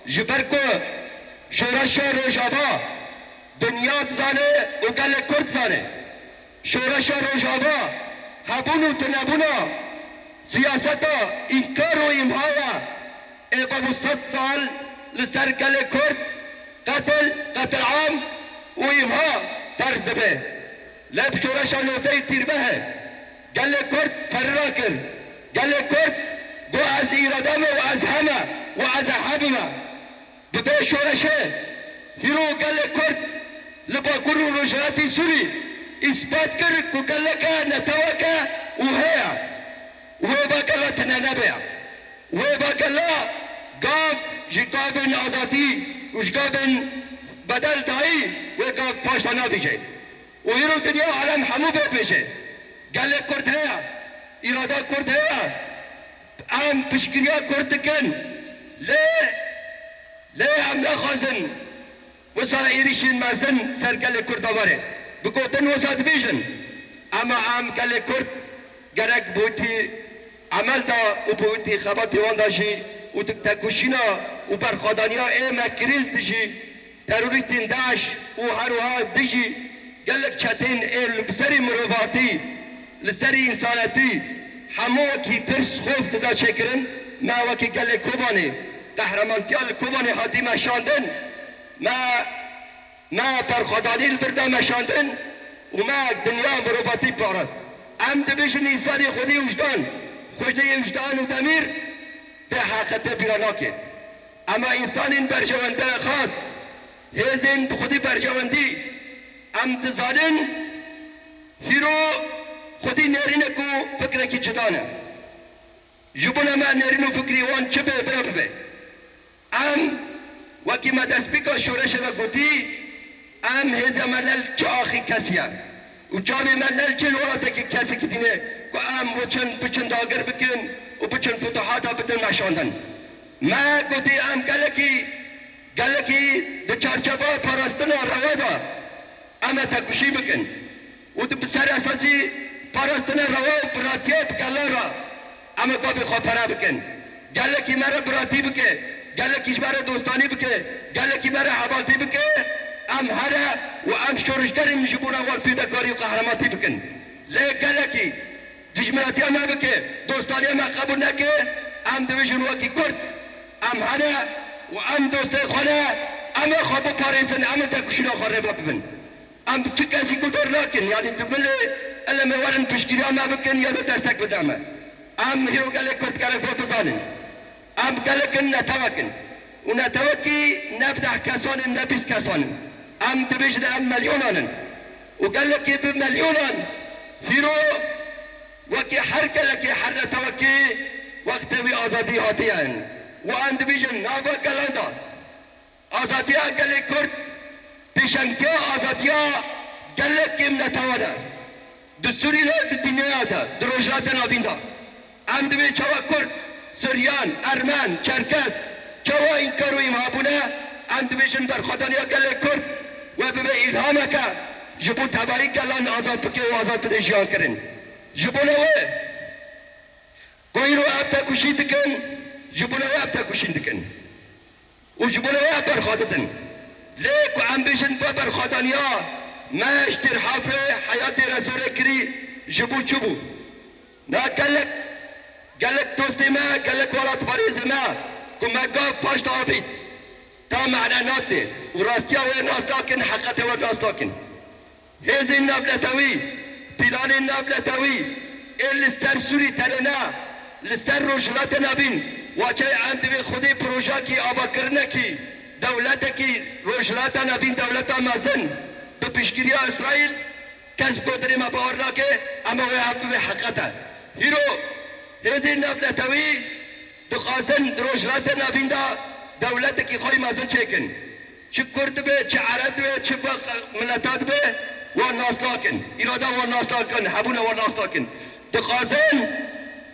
جبرکو شورش روجاوا دنیا زانه و گل کرد زانه شورش روجاوا هبونو تنبونا سیاستا انکار و امهایا ابو 100 سال لسر گل کرد قتل عام و امها فرض دبه لب شورش نوزده تیربه گل کرد سر را کر گل کرد گو از ایرادم و از همه و از حبمه بده شورشه هیرو گل کرد لباکر و روشناتی سوری اثبات کرد که گلکه نتوکه و هیا و با گلا تننبه و با گلا گاف جگابن آزادی و جگابن بدل دایی و گاف پاشتانا بیشه و هیرو دنیا عالم همو بشه گل کرد هیا اراده کرد هیا ام پشکریا کرد کن لی ام نخوازن وسا ایریشین مازن سر گل کرد آواره بگوتن وسا دبیشن اما ام گل کرد گرک بوتی عمل دا و بوتی خباتی وان داشی و تکوشینا و برخوادانیا ایمه کریل دشی تروریتین داش و هروها دشی گلک چتین ای لسری مروفاتی لسری انسانتی همو کی ترس خوف دا چکرن ما وکی گل کوبانی قهرمانتیال کوبانی هاتی مشاندن ما برخوادانی البردا مشاندن و ما دنیا مروفاتی پارست ام دبیشن انسانی خودی وجدان وجدان و دمیر به حقیقت بیراناکه اما انسان برجونده خاص هزین خودی برجوندی ام دزانن هیرو خودی نرینه کو فکر کی جدانه جبنا ما نرینو فکری وان چه به برابه ام وکی ما دست بکا شورش را گوتی ام هزا ملل چه آخی کسیه و جامع ملل چه الولاته که کسی که دینه که ام بچن داگر بکن و بچن فتوحاتا بدن مشاندن ما گوتی ام گلکی ده چارچبا پرستن روا دا اما تکشی بکن و ده بسر اساسی پرستن روا و براتیت گله را اما کافی خواه بکن گلکی مرا براتی بکن گلکیش مرا دوستانی بکن گلکی مرا حبالتی بکن ام هره و ام شورشگری میشبونه والفیدکاری و قهرماتی بکن لی گلکی دشمناتی ها نبکن دوستانی ها قبول نکن ام دویشون وکی کرد ام هره و ام دوسته خانه ام خواب پاریزن ام تکشینا خواه رفا ببن ام چه کسی کدر نکن یعنی دمله الا موارن پشگیری ها نبکن یا دستک بدامه ام هیرو گلک کرد کرد فوتو زانن ام گلکن نتوکن و نتوکی نبدح کسانن نبیس کسانن ام دبیشن ام ملیونانن و گلکی بملیونان هیرو وکی هر گلکی هر نتوکی وقت وی آزادی هاتیان و ام دبیشن ناوا گلاندا آزادی ها گلک کرد پیشنگی آزادی ها گلکیم نتوانه دستوری لا دنیا دا دروجات نابین دا ام دبی چوا کرد سریان ارمن چرکس چوا این کارو ایمابونه ام دبیشن برخوادانی ها گلک کرد و به الهامه که جبو تبایی گلان آزاد بکی و آزاد بده جیان کرن جبو نوه گوی رو اب تکوشی دکن جبو نوه اب تکوشی دکن و جبو نوه اب برخوادتن لیکو ام بیشن برخوادانی ها ماش در حافه حیات رسول کری جبو چبو نا گلک دوستی ما گلک ولات پاریز ما که ما گاف پاشت آفید تا معناناته و راستیا و ناس لاکن حقیقت و ناس لاکن هذه النبلتوي بلال النبلتوي اللي سر سوري تلنا لسر روجلات نبين وجاي عند خودي بروجاكي اباكرنكي دولتكي روجلات نبين دولتا مازن بپشگیری اسرائیل کسب قدری ما باورناکه اما وی عبد به حقیقته هیرو هذه النبلتوي دقازن روجلات نبين دا دولتكي خوي مازن چکن چه کرد به چه عرب به چه ملتات به والناس لكن إرادة والناس لكن حبونا والناس لكن دقازن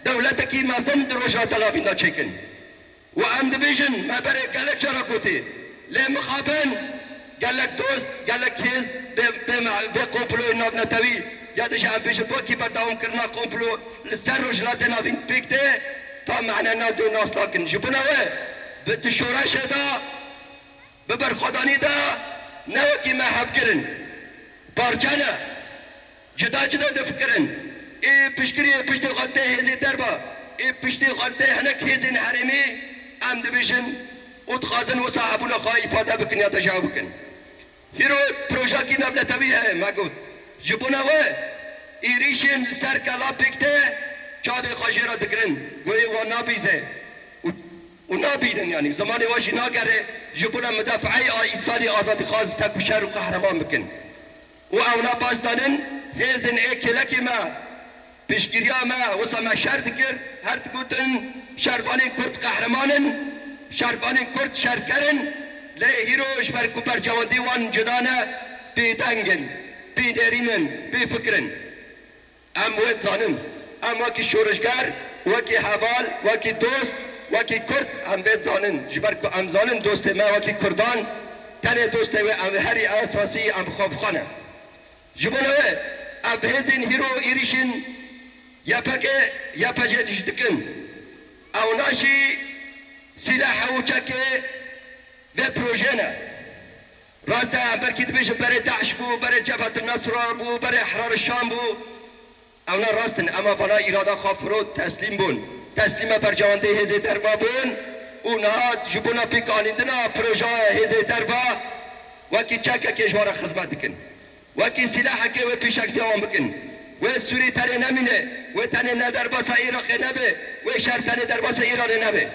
دولتك ما زند رجعت لافين دا چكن وام دبيجن ما بري قالك شراكوتي لمخابن قالك دوست قالك هز به قومبلو نبنتوي یادش هم پیش باکی بداوم کرنا قومبلو لسر رجلات نافين بيكته تا معنا نادو ناس لكن جبنا به شورش دا به برخوادانی دا نوکی محب کرن پارچانه جدا جدا دفکرن ای پشکری پشت خاطه هزی دربا ای پشت خاطه هنک هزین حرمی ام دبیشن اتخازن و صاحبون خواهی افاده بکن یا تجاوب بکن هیرو پروژه کی نبلتوی ہے مگود جبونه و ایریشن سر کلا پکته چاوی خواجه را دکرن گوی و نابیزه و نابیدن یعنی زمانی واشی ناگره جبونه مدافعی ایسانی آزادی خواست تکوشر و قهرمان بکن و اونا باز دانن هزن ای کلکی ما پیشگیریا ما وسا ما شرط کر هر تگوتن شربانی کرد قهرمانن شربانی کرد شرکرن لی هیروش بر کپر جواندی وان جدانه بی دنگن بی درینن بی فکرن ام وید زانن ام وکی شورشگر وکی حوال وکی دوست وکی کرد ام وید زانن جبر که ام زانن دوست ما وکی کردان تنه دوست و ام هری اساسی ام خوفخانه جبونه ام هزین هیرو ایریشن یا پجه دکن او ناشی سلاح و چکه و پروژه نه راسته برکی دبیش برای داعش بو برای جبهت النصر بو برای احرار الشام بو اونا راستن اما فلا اراده خافرود تسلیم بون تسلیم بر جوانده هزه دربا بون اونا جبونا پیکانیدنا پروژه هزه دربا وکی چکه کشوار خدمت دکن وکی سلاح که و پیشک دوام بکن و سوری تنه نمینه و تنه نه در باسا عراق نبه و شهر تنه در باسا ایران نبه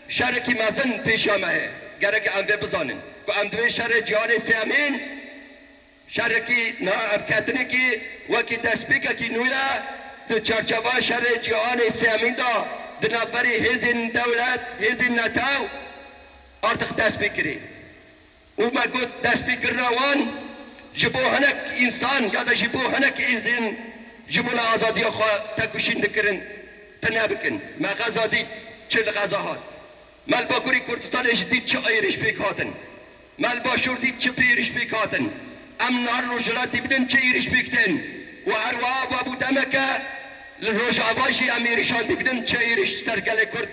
شهر کی مازن پیش آمه گرک ام بزانن و ام دوی شهر جهان سیامین شهر کی نا ابکتنی کی و کی دسپیک کی نویا تو چرچوا شهر جهان سیامین دا دنابری هزین دولت هزین نتاو ارتق دسپیکری و ما گفت دسپیکر نوان جبو هنک انسان یا دا جبو هنک ایزین جبو نا آزادی خواه تکوشین دکرن تنها بکن ما غزادی چل غزاهات مال باکوری کردستان دید چه ایرش پیک هاتن مال باشور دید چه پیرش پیک هاتن ام نار روشلاتی بدن چه ایرش پیکتن و هر واب ابو دمکه روش آواشی ام ایرشان دی بدن چه ایرش سرگل کرد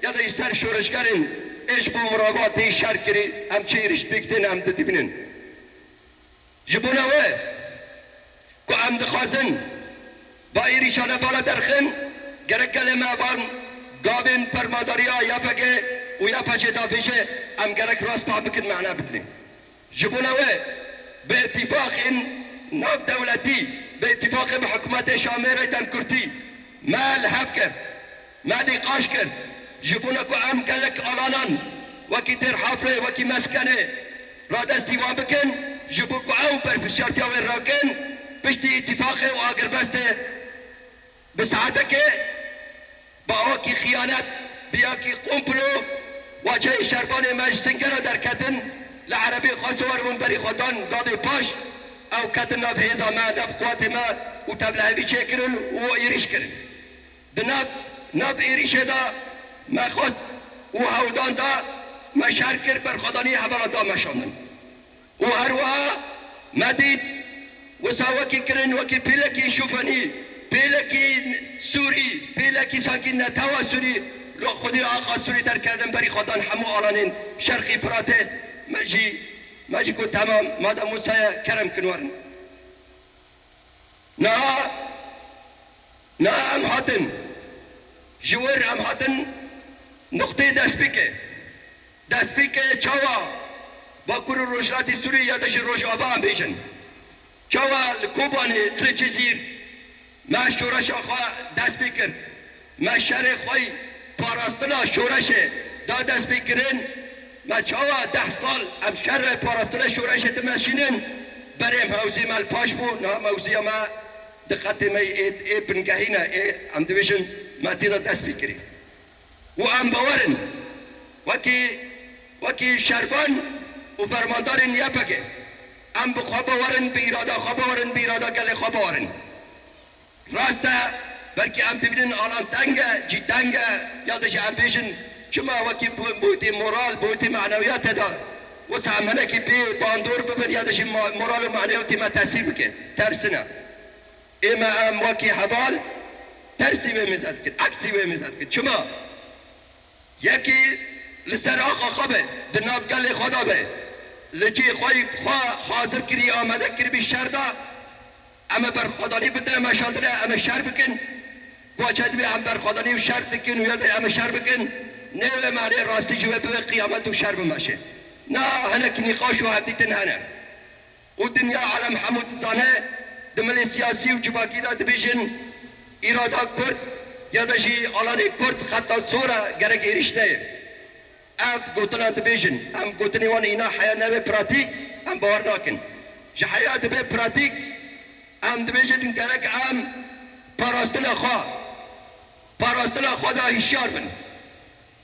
یا دا سر شورشگرن ایش بو مراقباتی شر کری ام چه ایرش پیکتن ام دی بینن جبونه و که ام دخوازن با ایریشان بالا درخن گرک کلمه وان گابن پرماداریا یا پکه و یا پچه دافشه ام گرک راست قابل کن معنا بدنیم جبونه و به اتفاق ناف دولتی به اتفاق به حکومت شامره دم کرتی مال حف کرد مالی قاش کرد جبونه که ام گلک آلانان وکی در حافره وکی مسکنه را دستی وان بکن جبو که او پر فشارتی و راکن پشتی اتفاق و آگر بسته بساعته که با آکی خیانت بیا کی قمپلو واجه شربان مجلسنگر در کتن لعربی خاصوار من بری خودان داد پاش او کتن ناب هیزا ما ناب قوات ما و تبلعبی چه کرن و ایریش کرن ناب ایریش دا ما خواست و هودان دا ما شرکر بر خودانی حبالتا ما شاندن و هروا ما دید و ساوکی کرن وکی پیلکی شوفنی پیلکی سوری پیلکی ساکن نتاوا سوری لو خودی آقا سوری در کردن بری خودان همو آلانین شرقی پراته ماجی کو تمام مادام موسی کرم کنورن نا ام هاتن جوار ام هاتن نقطه دسپیکه چاوا با کرو روشلاتی سوری یادش روش آبا هم بیشن چاوا لکوبانه لجزیر ما شورش آخوا دست بکر ما شر خوی پاراستنا شورشه دا دست بکرن ما چاوا 10 سال ام شر پاراستنا شورشه تمشینن بریم حوزی مال پاش بو نه موزی ما دقت ما ای بنگهینا ام دویشن ما تیدا دست بکری و ام باورن وکی شربان و فرماندار نیپکه ام بخواب باورن بیرادا گل خواب باورن راسته بلکه ام ببینن آلان تنگه جی تنگه یادش ام بیشن شما وکی بوتی مورال بوتی معنویات دا و سامنه کی بی باندور ببر یادش مورال و معنویاتی ما تاثیر بکن ترسنه اما ام وکی حوال ترسی و میزد کن عکسی و میزد کن شما یکی لسر آخا خوابه در نافگل خدا به لجی خواهی حاضر کری آمده کری بی شر دا اما برخوادانی بده اما شادره اما شر بکن گوچه بی هم برخوادانی و شر دکن و یاد اما شر بکن نه معنی راستی جوه به قیامت و شر بمشه نه هنه که نقاش و حدیتن هنه و دنیا عالم حمود زانه دمل سیاسی و جباکی دا دبیشن ایرادا کرد یا داشی آلانی کرد خطا سورا گرک ایریش نه اف گوتنا دبیشن هم گوتنی وان اینا حیا نوه پراتیک هم باور ناکن جه حیا دبی پراتیک هم دبیشن گرک هم پاراستنا خدا هشیار بن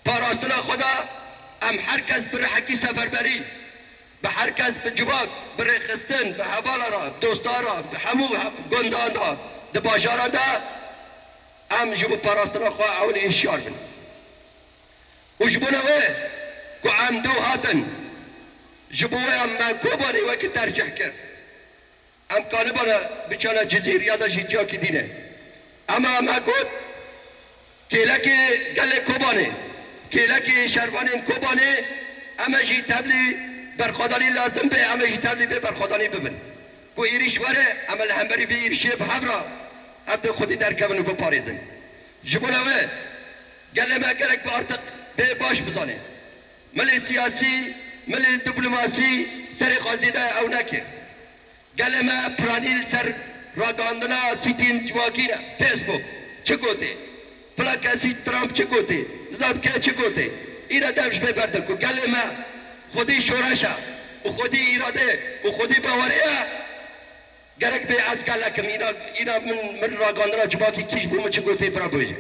پاراستنا خدا هم هر کس بر حکی سفربری به هر کس به جواب بر خستن به حوالا را دوستا را به همو گندان را ده باشارا دا هم جبو پاراستنا خواه اولی هشیار بن و جبو نوه که هم دو هاتن جبوه هم من کوبانی وکی ترجح کرد هم کانبانا بچانا جزیر یادشی جا کی دینه اما هم گفت کلکی گل کوبانه کلکی شربانین کوبانه اما جی تبلی برخوادانی لازم به اما جی تبلی به برخوادانی ببن کو ایریش وره اما الهمبری به ایریشه به حبرا هفته خودی در کبن و بپاریزن جبولوه گل ما گرک به ارتق به باش بزانه ملی سیاسی ملی دیپلماسی سر خازیده او نکه گل ما پرانیل سر راگاندنا سیتین جواکینا فیسبوک چه گوته پلاکاسی ترامپ چه گوته نزاد که چه گوته اینا دمش ببرده کو گل ما خودی شورشا و خودی اراده و خودی باوریه گرک به از گلکم اینا من راگاندنا جواکی کیش بوم چه گوته برا بوجه